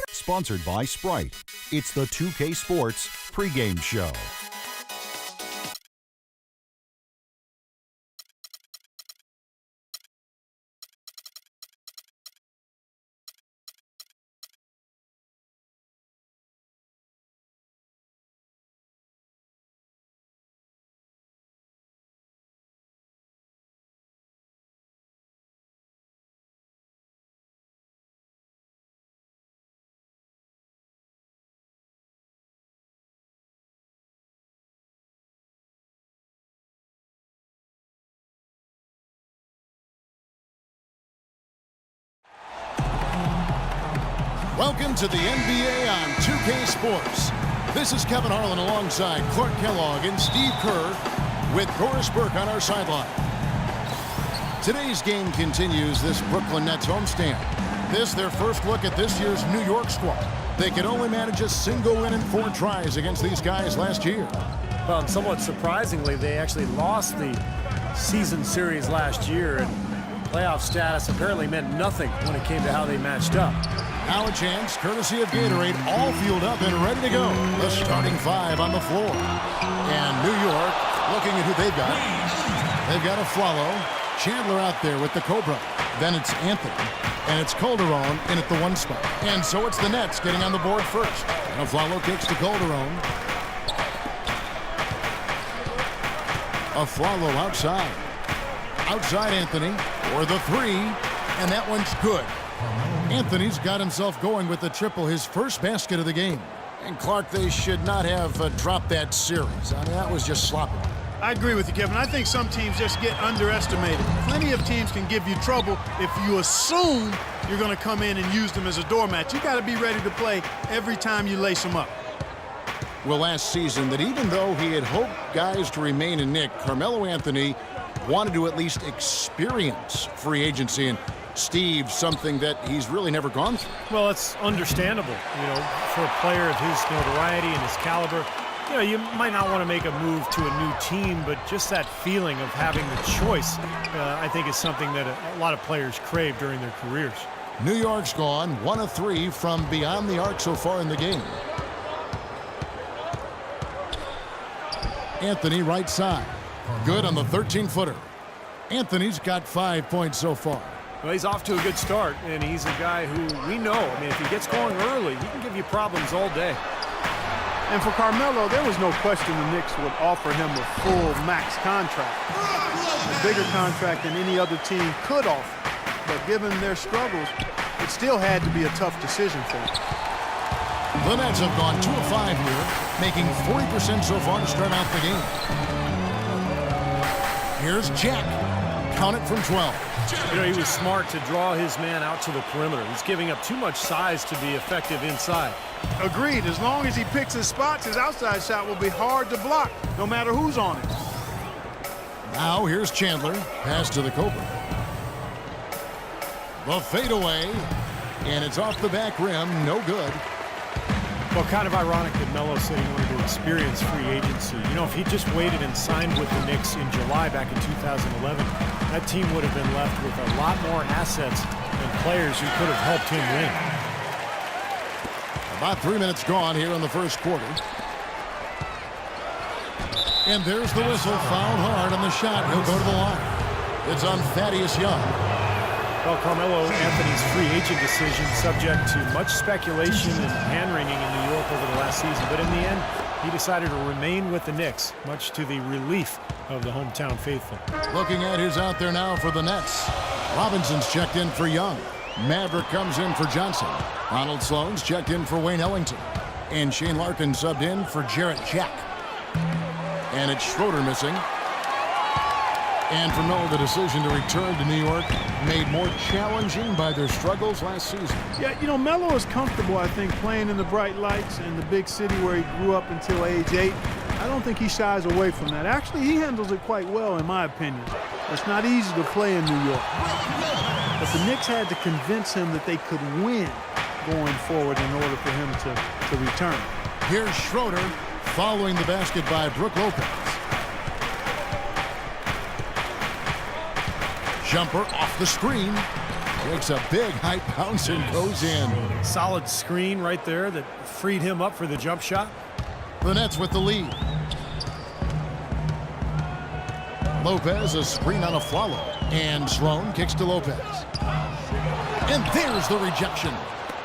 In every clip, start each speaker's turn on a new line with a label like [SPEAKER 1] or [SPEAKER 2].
[SPEAKER 1] Sponsored by Sprite. It's the 2K Sports pregame show.
[SPEAKER 2] Welcome to the NBA on 2K Sports. This is Kevin Harlan alongside Clark Kellogg and Steve Kerr with Doris Burke on our sideline. Today's game continues this Brooklyn Nets homestand. This their first look at this year's New York squad. They could only manage a single win in 4 tries against these guys last year.
[SPEAKER 3] Well, and somewhat surprisingly, they actually lost the season series last year, and playoff status apparently meant nothing when it came to how they matched up.
[SPEAKER 2] Now a chance, courtesy of Gatorade, all fueled up and ready to go. The starting 5 on the floor. And New York, looking at who they've got. They've got Aflalo, Chandler out there with the Cobra. Then it's Anthony, and it's Calderon in at the 1 spot. And so it's the Nets getting on the board first. And Aflalo kicks to Calderon. Aflalo outside. Outside Anthony for the 3, and that one's good. Anthony's got himself going with the triple, his first basket of the game. And Clark, they should not have dropped that series. I mean, that was just sloppy.
[SPEAKER 4] I agree with you, Kevin. I think some teams just get underestimated. Plenty of teams can give you trouble if you assume you're going to come in and use them as a doormat. You got to be ready to play every time you lace them up.
[SPEAKER 2] Well, last season, that even though he had hoped guys to remain in Nick, Carmelo Anthony wanted to at least experience free agency. And Steve, something that he's really never gone through.
[SPEAKER 3] Well, it's understandable, for a player of his notoriety and his caliber. You might not want to make a move to a new team, but just that feeling of having the choice, I think is something that a lot of players crave during their careers.
[SPEAKER 2] New York's gone 1 of 3 from beyond the arc so far in the game. Anthony right side. Good on the 13-footer. Anthony's got 5 points so far.
[SPEAKER 3] Well, he's off to a good start, and he's a guy who we know, if he gets going early, he can give you problems all day.
[SPEAKER 4] And for Carmelo, there was no question the Knicks would offer him a full max contract. A bigger contract than any other team could offer. But given their struggles, it still had to be a tough decision for him.
[SPEAKER 2] The Nets have gone 2 of 5 here, making 40% so far to start out the game. Here's Jack. Count it from 12.
[SPEAKER 3] He was smart to draw his man out to the perimeter. He's giving up too much size to be effective inside.
[SPEAKER 4] Agreed. As long as he picks his spots, his outside shot will be hard to block, no matter who's on it.
[SPEAKER 2] Now here's Chandler. Pass to the Cobra. The fadeaway. And it's off the back rim. No good.
[SPEAKER 3] Well, kind of ironic that Melo said he wanted to experience free agency. If he just waited and signed with the Knicks in July back in 2011, that team would have been left with a lot more assets and players who could have helped him win.
[SPEAKER 2] About 3 minutes gone here in the first quarter. And there's the whistle. Fouled hard on the shot. He'll go to the line. It's on Thaddeus Young.
[SPEAKER 3] Well, Carmelo Anthony's free agent decision subject to much speculation and hand-wringing in New York over the last season. But in the end, he decided to remain with the Knicks, much to the relief of the hometown faithful.
[SPEAKER 2] Looking at who's out there now for the Nets. Robinson's checked in for Young. Maverick comes in for Johnson. Ronald Sloan's checked in for Wayne Ellington. And Shane Larkin subbed in for Jarrett Jack. And it's Schroeder missing. And for Melo, the decision to return to New York made more challenging by their struggles last season.
[SPEAKER 4] Yeah, Melo is comfortable, I think, playing in the bright lights in the big city where he grew up until age 8. I don't think he shies away from that. Actually, he handles it quite well, in my opinion. It's not easy to play in New York. But the Knicks had to convince him that they could win going forward in order for him to return.
[SPEAKER 2] Here's Schroeder following the basket by Brook Lopez. Jumper off the screen. Takes a big high bounce and goes in.
[SPEAKER 3] Solid screen right there that freed him up for the jump shot.
[SPEAKER 2] The Nets with the lead. Lopez, a screen on a follow. And Sloan kicks to Lopez. And there's the rejection.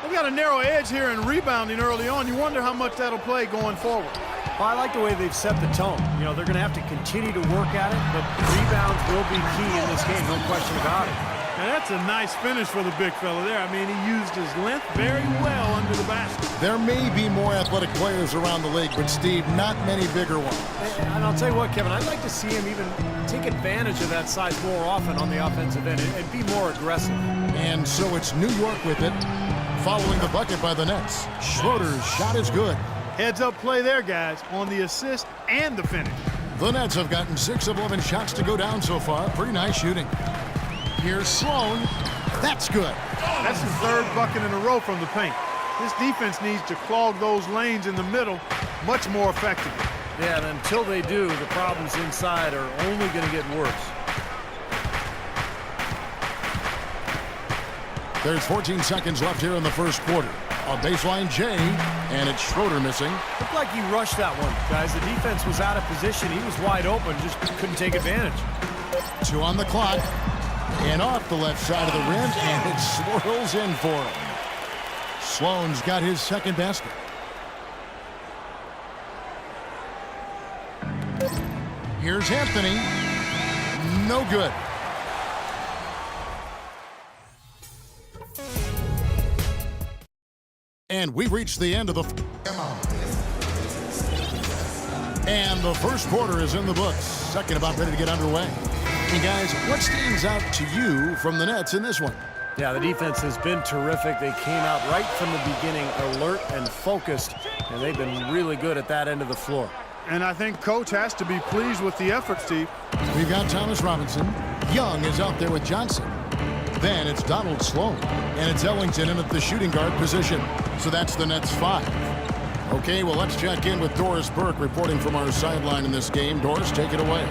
[SPEAKER 4] They got a narrow edge here in rebounding early on. You wonder how much that'll play going forward.
[SPEAKER 3] Well, I like the way they've set the tone. You know, they're going to have to continue to work at it, but rebounds will be key in this game, no question about it.
[SPEAKER 4] Now that's a nice finish for the big fella there. I mean, he used his length very well under the basket.
[SPEAKER 2] There may be more athletic players around the league, but Steve, not many bigger ones.
[SPEAKER 3] And I'll tell you what, Kevin, I'd like to see him even take advantage of that size more often on the offensive end and be more aggressive.
[SPEAKER 2] And so it's New York with it, following the bucket by the Nets. Schroeder's shot is good.
[SPEAKER 4] Heads-up play there, guys, on the assist and the finish.
[SPEAKER 2] The Nets have gotten 6 of 11 shots to go down so far. Pretty nice shooting. Here's Sloan. That's good.
[SPEAKER 4] That's his third bucket in a row from the paint. This defense needs to clog those lanes in the middle much more effectively.
[SPEAKER 3] Yeah, and until they do, the problems inside are only going to get worse.
[SPEAKER 2] There's 14 seconds left here in the first quarter. A baseline J, and it's Schroeder missing.
[SPEAKER 3] Looked like he rushed that one, guys. The defense was out of position. He was wide open, just couldn't take advantage.
[SPEAKER 2] 2 on the clock. And off the left side of the rim, and it swirls in for him. Sloan's got his second basket. Here's Anthony. No good. And we've reached the end of the... And the first quarter is in the books. Second about ready to get underway. And guys, what stands out to you from the Nets in this one?
[SPEAKER 3] Yeah, the defense has been terrific. They came out right from the beginning alert and focused, and they've been really good at that end of the floor.
[SPEAKER 4] And I think Coach has to be pleased with the effort, Steve.
[SPEAKER 2] We've got Thomas Robinson. Young is out there with Johnson. Then it's Donald Sloan. And it's Ellington in at the shooting guard position. So that's the Nets 5. Okay, well, let's check in with Doris Burke reporting from our sideline in this game. Doris, take it away.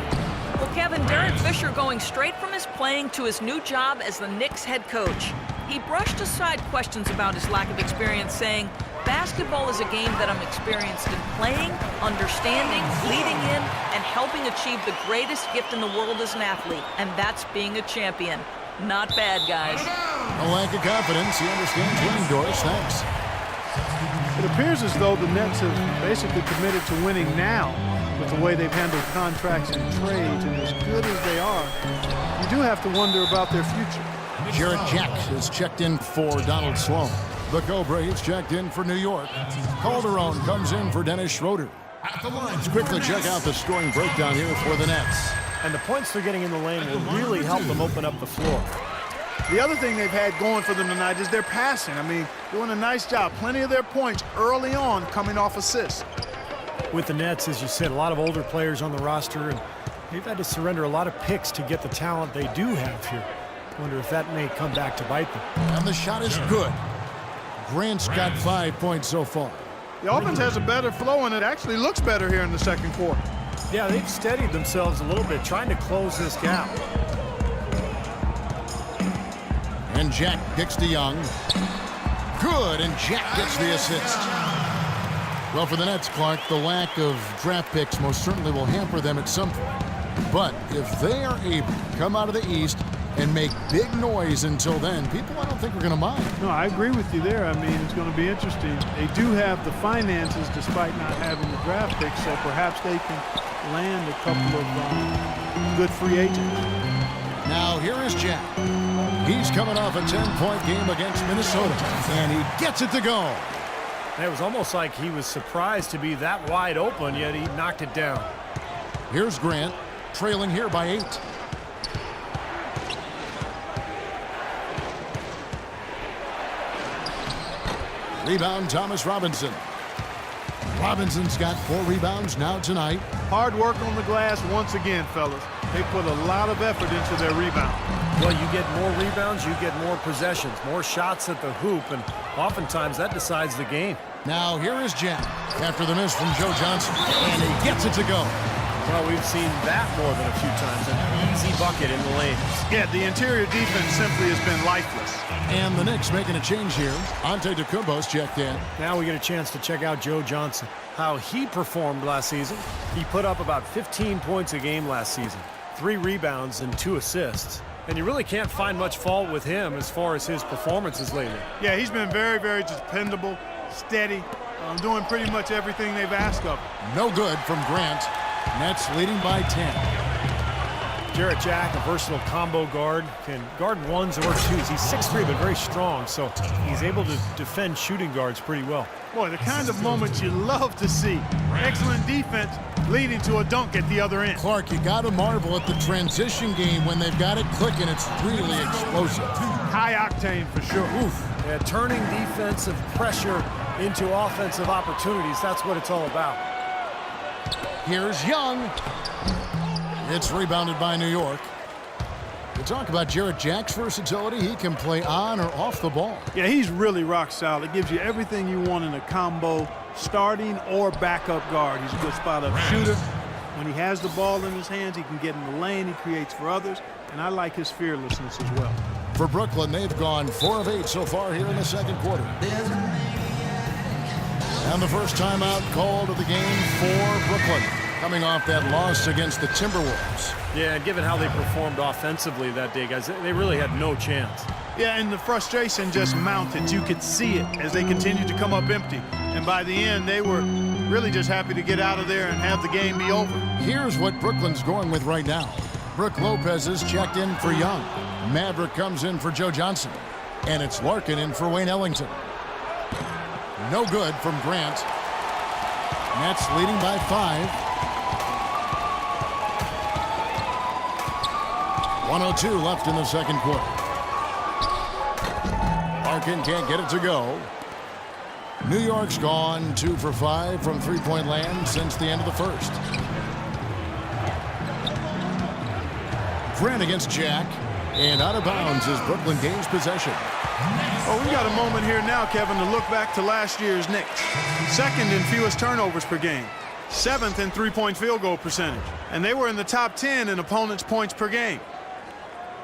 [SPEAKER 5] Well, Kevin, Derek Fisher going straight from his playing to his new job as the Knicks head coach. He brushed aside questions about his lack of experience, saying, "Basketball is a game that I'm experienced in playing, understanding, leading in, and helping achieve the greatest gift in the world as an athlete, and that's being a champion." Not bad, guys.
[SPEAKER 2] A lack of confidence. He understands winning, Doris. Thanks.
[SPEAKER 4] It appears as though the Nets have basically committed to winning now with the way they've handled contracts and trades, and as good as they are, you do have to wonder about their future.
[SPEAKER 2] Jarrett Jack is checked in for Donald Sloan. The Cobra is checked in for New York. Calderon comes in for Dennis Schroeder. Let's quickly check out the scoring breakdown here for the Nets.
[SPEAKER 3] And the points they're getting in the lane will really help them open up the floor.
[SPEAKER 4] The other thing they've had going for them tonight is their passing. I mean, doing a nice job. Plenty of their points early on coming off assists.
[SPEAKER 3] With the Nets, as you said, a lot of older players on the roster, and they've had to surrender a lot of picks to get the talent they do have here. Wonder if that may come back to bite them.
[SPEAKER 2] And the shot is good. Grant's got 5 points so far.
[SPEAKER 4] The offense has a better flow, and it actually looks better here in the second quarter.
[SPEAKER 3] Yeah, they've steadied themselves a little bit, trying to close this gap.
[SPEAKER 2] And Jack kicks to Young. Good, and Jack gets the assist. Well, for the Nets, Clark, the lack of draft picks most certainly will hamper them at some point. But if they are able to come out of the East and make big noise until then, people I don't think are going to mind.
[SPEAKER 4] No, I agree with you there. I mean, it's going to be interesting. They do have the finances despite not having the draft picks, so perhaps they can land a couple of good free agents.
[SPEAKER 2] Now here is Jack. He's coming off a 10-point game against Minnesota, and he gets it to go.
[SPEAKER 3] And it was almost like he was surprised to be that wide open, yet he knocked it down.
[SPEAKER 2] Here's Grant, trailing here by 8. Rebound, Thomas Robinson. Robinson's got 4 rebounds now tonight.
[SPEAKER 4] Hard work on the glass once again, fellas. They put a lot of effort into their rebound.
[SPEAKER 3] Well, you get more rebounds, you get more possessions, more shots at the hoop, and oftentimes that decides the game.
[SPEAKER 2] Now here is Jack after the miss from Joe Johnson, and he gets it to go.
[SPEAKER 3] Well, we've seen that more than a few times. An easy bucket in the lanes.
[SPEAKER 4] Yeah, the interior defense simply has been lifeless.
[SPEAKER 2] And the Knicks making a change here. Antetokounmpo's checked in.
[SPEAKER 3] Now we get a chance to check out Joe Johnson. How he performed last season. He put up about 15 points a game last season. 3 rebounds and 2 assists. And you really can't find much fault with him as far as his performances lately.
[SPEAKER 4] Yeah, he's been very, very dependable, steady, doing pretty much everything they've asked of him.
[SPEAKER 2] No good from Grant. Nets leading by 10.
[SPEAKER 3] Jarrett Jack, a versatile combo guard, can guard 1s or 2s. He's 6'3", but very strong, so he's able to defend shooting guards pretty well.
[SPEAKER 4] Boy, the kind of moments you love to see. Excellent defense leading to a dunk at the other end.
[SPEAKER 2] Clark, you got to marvel at the transition game when they've got it clicking. It's really explosive.
[SPEAKER 4] High octane for sure.
[SPEAKER 3] Oof. Yeah, turning defensive pressure into offensive opportunities. That's what it's all about.
[SPEAKER 2] Here's Young. It's rebounded by New York. We talk about Jarrett Jack's versatility. He can play on or off the ball.
[SPEAKER 4] Yeah, he's really rock solid. Gives you everything you want in a combo, starting or backup guard. He's a good spot-up shooter. When he has the ball in his hands, he can get in the lane. He creates for others, and I like his fearlessness as well.
[SPEAKER 2] For Brooklyn, they've gone 4 of 8 so far here in the second quarter. And the first timeout called of the game for Brooklyn, coming off that loss against the Timberwolves.
[SPEAKER 3] Yeah, and given how they performed offensively that day, guys, they really had no chance.
[SPEAKER 4] Yeah, and the frustration just mounted. You could see it as they continued to come up empty. And by the end, they were really just happy to get out of there and have the game be over.
[SPEAKER 2] Here's what Brooklyn's going with right now. Brook Lopez is checked in for Young. Maverick comes in for Joe Johnson. And it's Larkin in for Wayne Ellington. No good from Grant. Nets leading by 5. 1:02 left in the second quarter. Larkin can't get it to go. New York's gone 2 for 5 from three-point land since the end of the first. Grant against Jack. And out of bounds as Brooklyn gains possession.
[SPEAKER 4] Oh, we got a moment here now, Kevin, to look back to last year's Knicks. Second in fewest turnovers per game. 7th in three-point field goal percentage. And they were in the top 10 in opponents' points per game.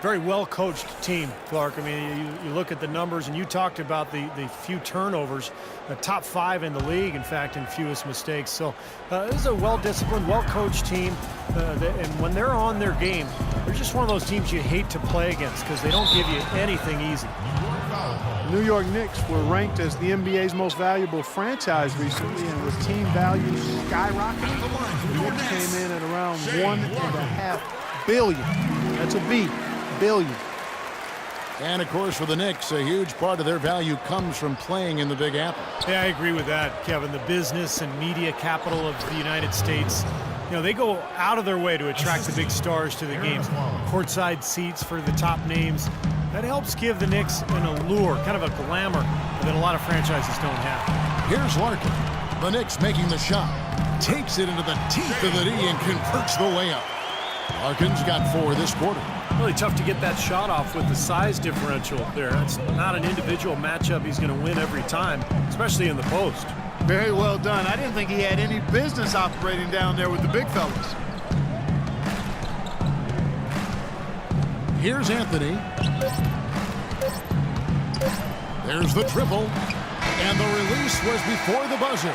[SPEAKER 3] Very well-coached team, Clark. I mean, you look at the numbers, and you talked about the few turnovers. The top 5 in the league, in fact, in fewest mistakes. So this is a well-disciplined, well-coached team. And when they're on their game, they're just one of those teams you hate to play against because they don't give you anything easy.
[SPEAKER 4] New York Knicks were ranked as the NBA's most valuable franchise recently, and with team value skyrocketing, the Knicks came in at around $1.5 billion. That's a B. Billion.
[SPEAKER 2] And of course for the Knicks, a huge part of their value comes from playing in the Big Apple.
[SPEAKER 3] Yeah, I agree with that, Kevin. The business and media capital of the United States, you know, they go out of their way to attract the big stars to the games. Courtside seats for the top names. That helps give the Knicks an allure, kind of a glamour that a lot of franchises don't have.
[SPEAKER 2] Here's Larkin. The Knicks making the shot. Takes it into the teeth of the D and converts the layup. Larkin's got 4 this quarter.
[SPEAKER 3] Really tough to get that shot off with the size differential there. It's not an individual matchup he's going to win every time, especially in the post.
[SPEAKER 4] Very well done. I didn't think he had any business operating down there with the big fellas.
[SPEAKER 2] Here's Anthony. There's the triple. And the release was before the buzzer.